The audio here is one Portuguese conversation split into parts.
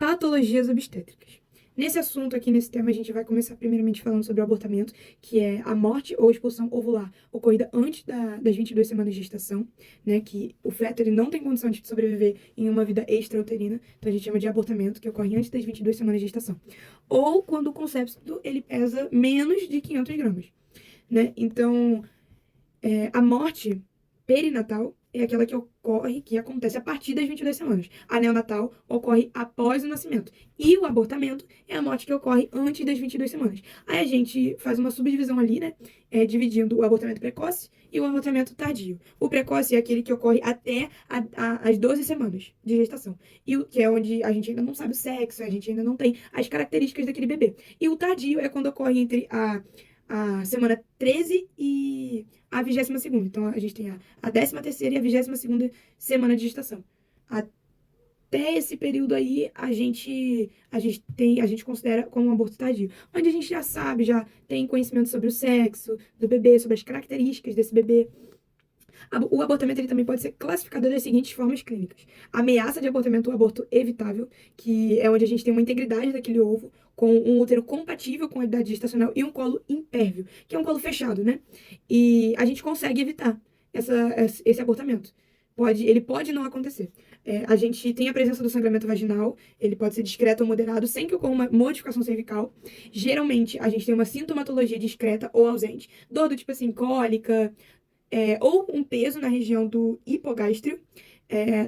Patologias obstétricas. Nesse assunto aqui, nesse tema, a gente vai começar primeiramente falando sobre o abortamento, que é a morte ou expulsão ovular ocorrida antes das 22 semanas de gestação, né, que o feto ele não tem condição de sobreviver em uma vida extrauterina, então a gente chama de abortamento, que ocorre antes das 22 semanas de gestação. Ou quando o concepto ele pesa menos de 500 gramas, né? Então, a morte perinatal é aquela que acontece a partir das 22 semanas. A neonatal ocorre após o nascimento. E o abortamento é a morte que ocorre antes das 22 semanas. Aí a gente faz uma subdivisão ali, né? Dividindo o abortamento precoce e o abortamento tardio. O precoce é aquele que ocorre até as 12 semanas de gestação. E o que é onde a gente ainda não sabe o sexo, a gente ainda não tem as características daquele bebê. E o tardio é quando ocorre entre a semana 13 e a 22ª. Então, a gente tem a 13ª e a 22ª semana de gestação. Até esse período aí, a gente considera como um aborto tardio. Onde a gente já sabe, já tem conhecimento sobre o sexo do bebê, sobre as características desse bebê. O abortamento ele também pode ser classificado das seguintes formas clínicas. Ameaça de abortamento ou aborto evitável, que é onde a gente tem uma integridade daquele ovo, com um útero compatível com a idade gestacional e um colo impérvio, que é um colo fechado, né? E a gente consegue evitar esse abortamento. Ele pode não acontecer. A gente tem a presença do sangramento vaginal, ele pode ser discreto ou moderado, sem que ocorra uma modificação cervical. Geralmente, a gente tem uma sintomatologia discreta ou ausente, dor do tipo assim, cólica, ou um peso na região do hipogástrio.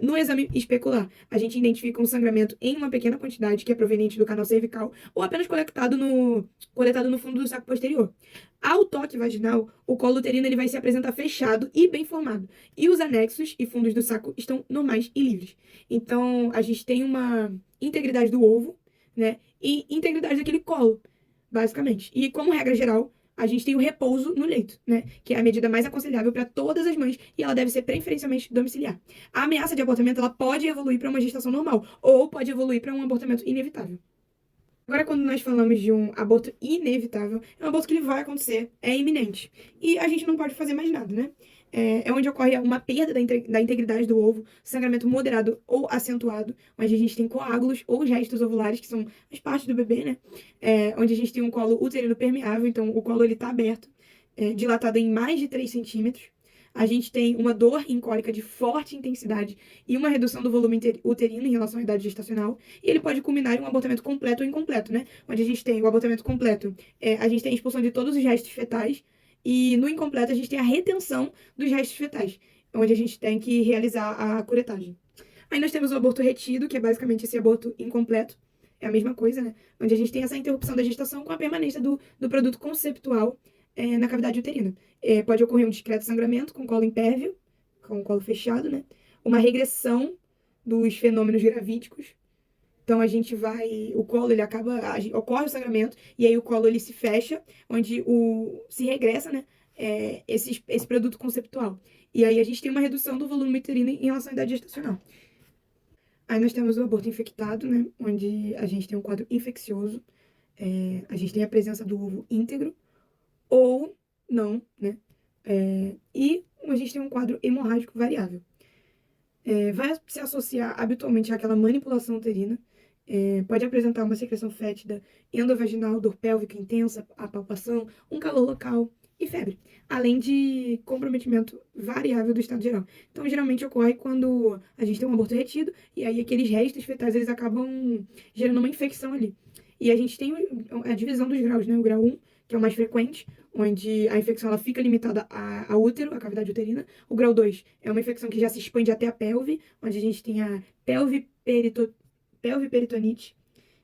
No exame especular, a gente identifica um sangramento em uma pequena quantidade que é proveniente do canal cervical ou apenas coletado no fundo do saco posterior. Ao toque vaginal, o colo uterino ele vai se apresentar fechado e bem formado, e os anexos e fundos do saco estão normais e livres. Então, a gente tem uma integridade do ovo, né, e integridade daquele colo, basicamente. E, como regra geral, a gente tem o repouso no leito, né? Que é a medida mais aconselhável para todas as mães e ela deve ser preferencialmente domiciliar. A ameaça de abortamento ela pode evoluir para uma gestação normal ou pode evoluir para um abortamento inevitável. Agora, quando nós falamos de um aborto inevitável, é um aborto que ele vai acontecer, é iminente. E a gente não pode fazer mais nada, né? É onde ocorre uma perda da integridade do ovo, sangramento moderado ou acentuado, onde a gente tem coágulos ou restos ovulares, que são as partes do bebê, né? Onde a gente tem um colo uterino permeável, então o colo ele tá aberto, dilatado em mais de 3 centímetros. A gente tem uma dor incólica de forte intensidade e uma redução do volume uterino em relação à idade gestacional. E ele pode culminar em um abortamento completo ou incompleto, né? Onde a gente tem o abortamento completo, a gente tem a expulsão de todos os restos fetais. E no incompleto, a gente tem a retenção dos restos fetais, onde a gente tem que realizar a curetagem. Aí nós temos o aborto retido, que é basicamente esse aborto incompleto. É a mesma coisa, né? Onde a gente tem essa interrupção da gestação com a permanência do produto conceptual na cavidade uterina. Pode ocorrer um discreto sangramento com colo impérvio, com o colo fechado, né? Uma regressão dos fenômenos gravídicos. Então a gente vai, o colo ele acaba, ocorre o sangramento e aí o colo ele se fecha, onde se regressa, né? Esse produto conceptual. E aí a gente tem uma redução do volume uterino em relação à idade gestacional. Aí nós temos o aborto infectado, né? Onde a gente tem um quadro infeccioso, a gente tem a presença do ovo íntegro ou não, né? E a gente tem um quadro hemorrágico variável. Vai se associar habitualmente àquela manipulação uterina, pode apresentar uma secreção fétida, endovaginal, dor pélvica intensa, a palpação, um calor local e febre, além de comprometimento variável do estado geral. Então, geralmente ocorre quando a gente tem um aborto retido e aí aqueles restos fetais eles acabam gerando uma infecção ali. E a gente tem a divisão dos graus, né? O grau 1, que é o mais frequente, onde a infecção ela fica limitada ao útero, à cavidade uterina. O grau 2 é uma infecção que já se expande até a pelve, onde a gente tem a pelviperitonite.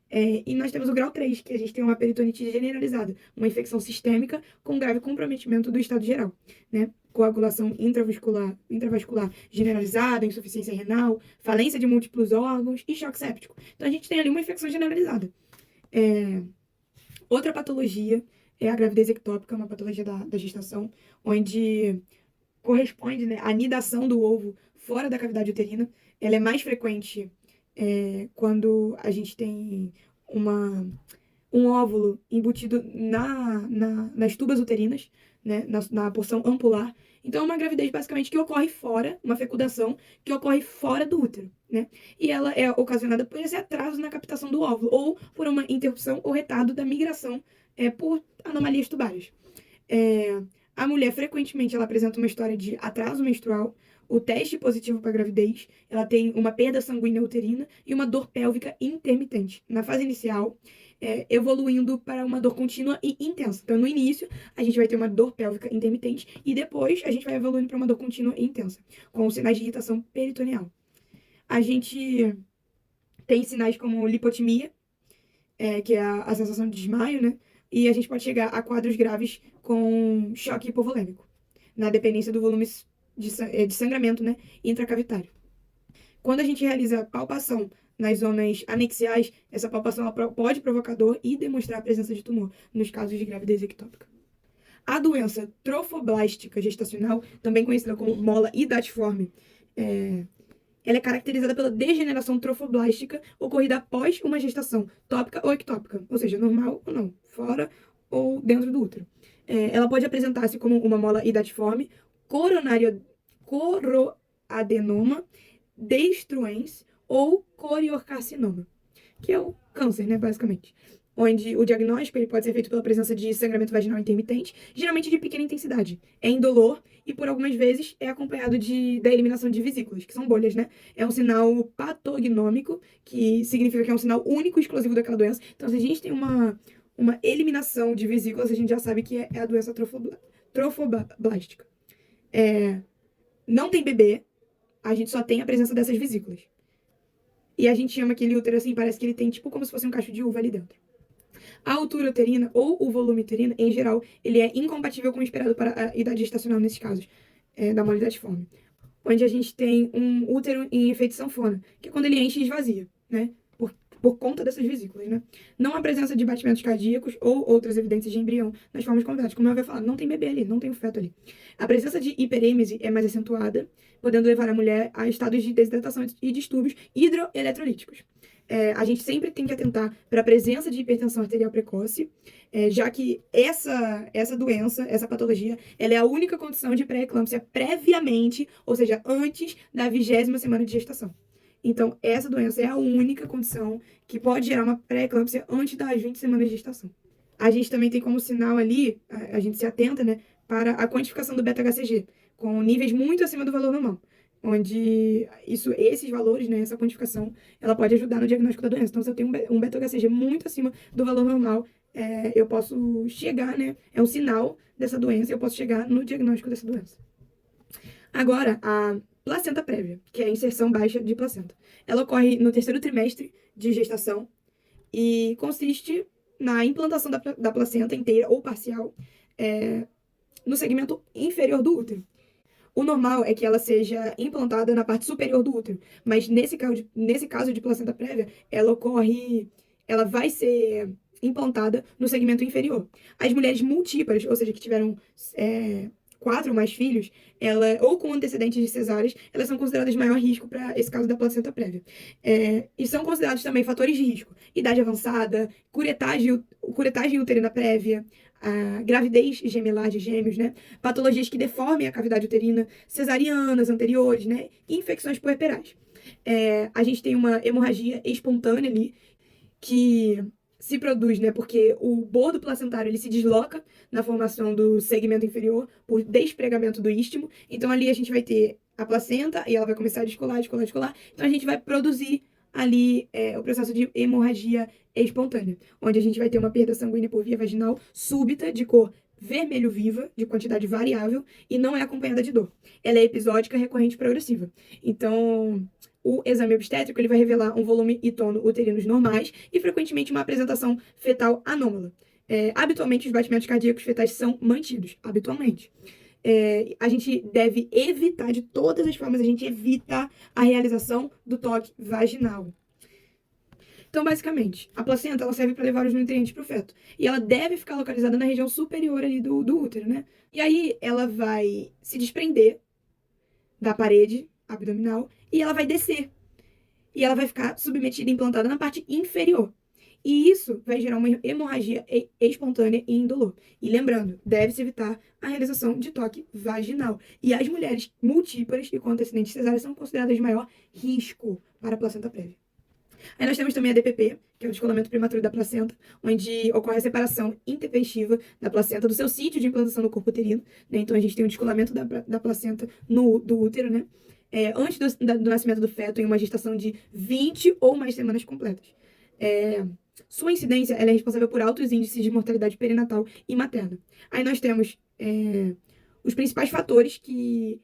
E nós temos o grau 3, que a gente tem uma peritonite generalizada, uma infecção sistêmica com grave comprometimento do estado geral, né? Coagulação intravascular generalizada, insuficiência renal, falência de múltiplos órgãos e choque séptico. Então a gente tem ali uma infecção generalizada. Outra patologia é a gravidez ectópica, uma patologia da gestação, onde corresponde, né, à nidação do ovo fora da cavidade uterina. Ela é mais frequente quando a gente tem um óvulo embutido nas tubas uterinas, né, na porção ampular. Então, é uma gravidez basicamente que ocorre fora, uma fecundação que ocorre fora do útero, né? E ela é ocasionada por esse atraso na captação do óvulo ou por uma interrupção ou retardo da migração por anomalias tubárias. A mulher, frequentemente, ela apresenta uma história de atraso menstrual, o teste positivo para gravidez, ela tem uma perda sanguínea uterina e uma dor pélvica intermitente. Na fase inicial, evoluindo para uma dor contínua e intensa. Então, no início, a gente vai ter uma dor pélvica intermitente e depois a gente vai evoluindo para uma dor contínua e intensa, com sinais de irritação peritoneal. A gente tem sinais como lipotimia, que é a sensação de desmaio, né? E a gente pode chegar a quadros graves com choque hipovolêmico, na dependência do volume de sangramento, né, intracavitário. Quando a gente realiza palpação nas zonas anexiais, essa palpação ela pode provocar dor e demonstrar a presença de tumor, nos casos de gravidez ectópica. A doença trofoblástica gestacional, também conhecida como mola hidatiforme, ela é caracterizada pela degeneração trofoblástica ocorrida após uma gestação tópica ou ectópica, ou seja, normal ou não, fora ou dentro do útero. Ela pode apresentar-se como uma mola hidatiforme, coroadenoma, destruens ou coriorcarcinoma, que é o câncer, né, basicamente. Onde o diagnóstico ele pode ser feito pela presença de sangramento vaginal intermitente, geralmente de pequena intensidade. É indolor e, por algumas vezes, é acompanhado da eliminação de vesículas, que são bolhas, né? É um sinal patognômico, que significa que é um sinal único e exclusivo daquela doença. Então, se a gente tem uma eliminação de vesículas, a gente já sabe que é a doença trofoblástica. Não tem bebê, a gente só tem a presença dessas vesículas. E a gente chama aquele útero assim, parece que ele tem tipo como se fosse um cacho de uva ali dentro. A altura uterina ou o volume uterino, em geral, ele é incompatível com o esperado para a idade gestacional nesses casos, da mola hidatiforme. Onde a gente tem um útero em efeito sanfona, que é quando ele enche e esvazia, né? Por conta dessas vesículas, né? Não há presença de batimentos cardíacos ou outras evidências de embrião nas formas convidadas. Como eu havia falado, não tem bebê ali, não tem o feto ali. A presença de hiperêmese é mais acentuada, podendo levar a mulher a estados de desidratação e distúrbios hidroeletrolíticos. A gente sempre tem que atentar para a presença de hipertensão arterial precoce, já que essa doença, essa patologia, ela é a única condição de pré-eclâmpsia previamente, ou seja, antes da 20ª semana de gestação. Então, essa doença é a única condição que pode gerar uma pré-eclâmpsia antes das 20 semanas de gestação. A gente também tem como sinal ali, a gente se atenta, né, para a quantificação do beta-HCG, com níveis muito acima do valor normal, onde esses valores, né, essa quantificação, ela pode ajudar no diagnóstico da doença. Então, se eu tenho um beta-HCG muito acima do valor normal, eu posso chegar, né, é um sinal dessa doença, eu posso chegar no diagnóstico dessa doença. Agora, a placenta prévia, que é a inserção baixa de placenta. Ela ocorre no 3º trimestre de gestação e consiste na implantação da placenta inteira ou parcial no segmento inferior do útero. O normal é que ela seja implantada na parte superior do útero, mas nesse caso de placenta prévia, ela vai ser implantada no segmento inferior. As mulheres multíparas, ou seja, que tiveram 4 ou mais filhos, ou com antecedentes de cesáreas, elas são consideradas de maior risco para esse caso da placenta prévia. E são considerados também fatores de risco: idade avançada, curetagem uterina prévia, a gravidez gemelar de gêmeos, né? Patologias que deformem a cavidade uterina, cesarianas anteriores, né? E infecções puerperais. A gente tem uma hemorragia espontânea ali, que se produz, né, porque o bordo placentário ele se desloca na formação do segmento inferior por despregamento do istmo. Então ali a gente vai ter a placenta e ela vai começar a descolar. Então a gente vai produzir ali o processo de hemorragia espontânea, onde a gente vai ter uma perda sanguínea por via vaginal súbita de cor vermelho viva, de quantidade variável, e não é acompanhada de dor. Ela é episódica, recorrente e progressiva. Então, o exame obstétrico ele vai revelar um volume e tono uterinos normais e, frequentemente, uma apresentação fetal anômala. Habitualmente, os batimentos cardíacos fetais são mantidos, habitualmente. A gente deve evitar, de todas as formas, a gente evita a realização do toque vaginal. Então, basicamente, a placenta ela serve para levar os nutrientes para o feto. E ela deve ficar localizada na região superior ali do útero, né? E aí ela vai se desprender da parede abdominal e ela vai descer. E ela vai ficar submetida e implantada na parte inferior. E isso vai gerar uma hemorragia espontânea e indolor. E lembrando, deve-se evitar a realização de toque vaginal. E as mulheres multíparas e com antecedentes cesáreos são consideradas de maior risco para a placenta prévia. Aí nós temos também a DPP, que é o descolamento prematuro da placenta, onde ocorre a separação intempestiva da placenta do seu sítio de implantação no corpo uterino, né? Então a gente tem o descolamento da placenta do útero, né? Antes do nascimento do feto, em uma gestação de 20 ou mais semanas completas. Sua incidência ela é responsável por altos índices de mortalidade perinatal e materna. Aí nós temos os principais fatores que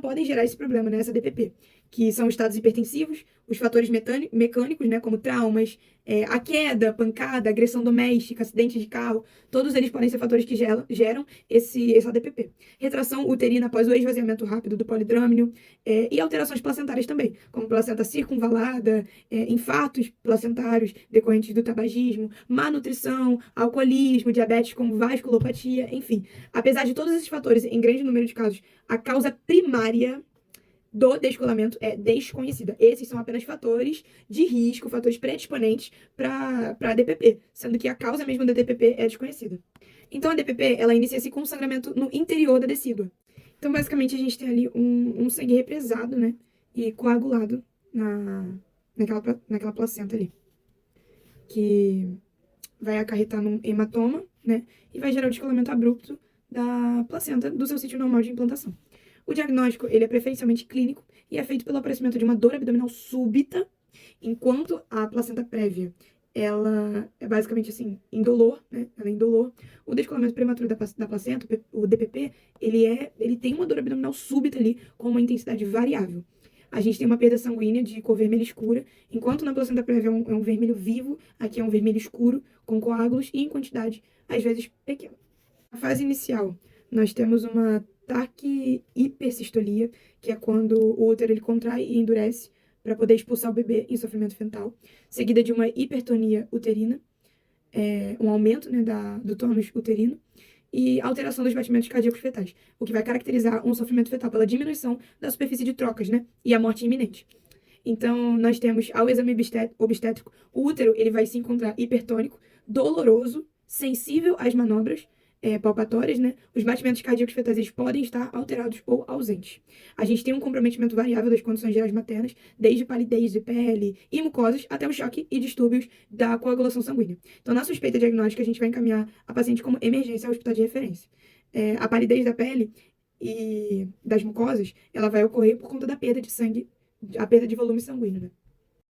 podem gerar esse problema, né, essa DPP, que são estados hipertensivos, os fatores mecânicos, né, como traumas, a queda, pancada, agressão doméstica, acidente de carro, todos eles podem ser fatores que geram essa DPP. Retração uterina após o esvaziamento rápido do polidrâmino, e alterações placentárias também, como placenta circunvalada, infartos placentários decorrentes do tabagismo, má nutrição, alcoolismo, diabetes com vasculopatia, enfim. Apesar de todos esses fatores, em grande número de casos, a causa primária do descolamento é desconhecida. Esses são apenas fatores de risco, fatores predisponentes para a DPP, sendo que a causa mesmo da DPP é desconhecida. Então, a DPP, ela inicia-se com sangramento no interior da decídua. Então, basicamente, a gente tem ali um sangue represado, né, e coagulado naquela placenta ali, que vai acarretar num hematoma, né, e vai gerar o descolamento abrupto da placenta do seu sítio normal de implantação. O diagnóstico, ele é preferencialmente clínico e é feito pelo aparecimento de uma dor abdominal súbita, enquanto a placenta prévia, ela é basicamente assim, indolor, né? Ela é indolor. O descolamento prematuro da placenta, o DPP, ele tem uma dor abdominal súbita ali, com uma intensidade variável. A gente tem uma perda sanguínea de cor vermelha escura, enquanto na placenta prévia é um vermelho vivo, aqui é um vermelho escuro, com coágulos e em quantidade, às vezes, pequena. Na fase inicial, nós temos uma taquihipersistolia, que é quando o útero ele contrai e endurece para poder expulsar o bebê em sofrimento fetal, seguida de uma hipertonia uterina, um aumento, né, do tônus uterino, e alteração dos batimentos cardíacos fetais, o que vai caracterizar um sofrimento fetal pela diminuição da superfície de trocas, né, e a morte iminente. Então, nós temos, ao exame obstétrico, o útero ele vai se encontrar hipertônico, doloroso, sensível às manobras palpatórias, né? Os batimentos cardíacos fetais eles podem estar alterados ou ausentes. A gente tem um comprometimento variável das condições gerais maternas, desde palidez de pele e mucosas até o choque e distúrbios da coagulação sanguínea. Então, na suspeita diagnóstica, a gente vai encaminhar a paciente como emergência ao hospital de referência. A palidez da pele e das mucosas, ela vai ocorrer por conta da perda de sangue, a perda de volume sanguíneo, né?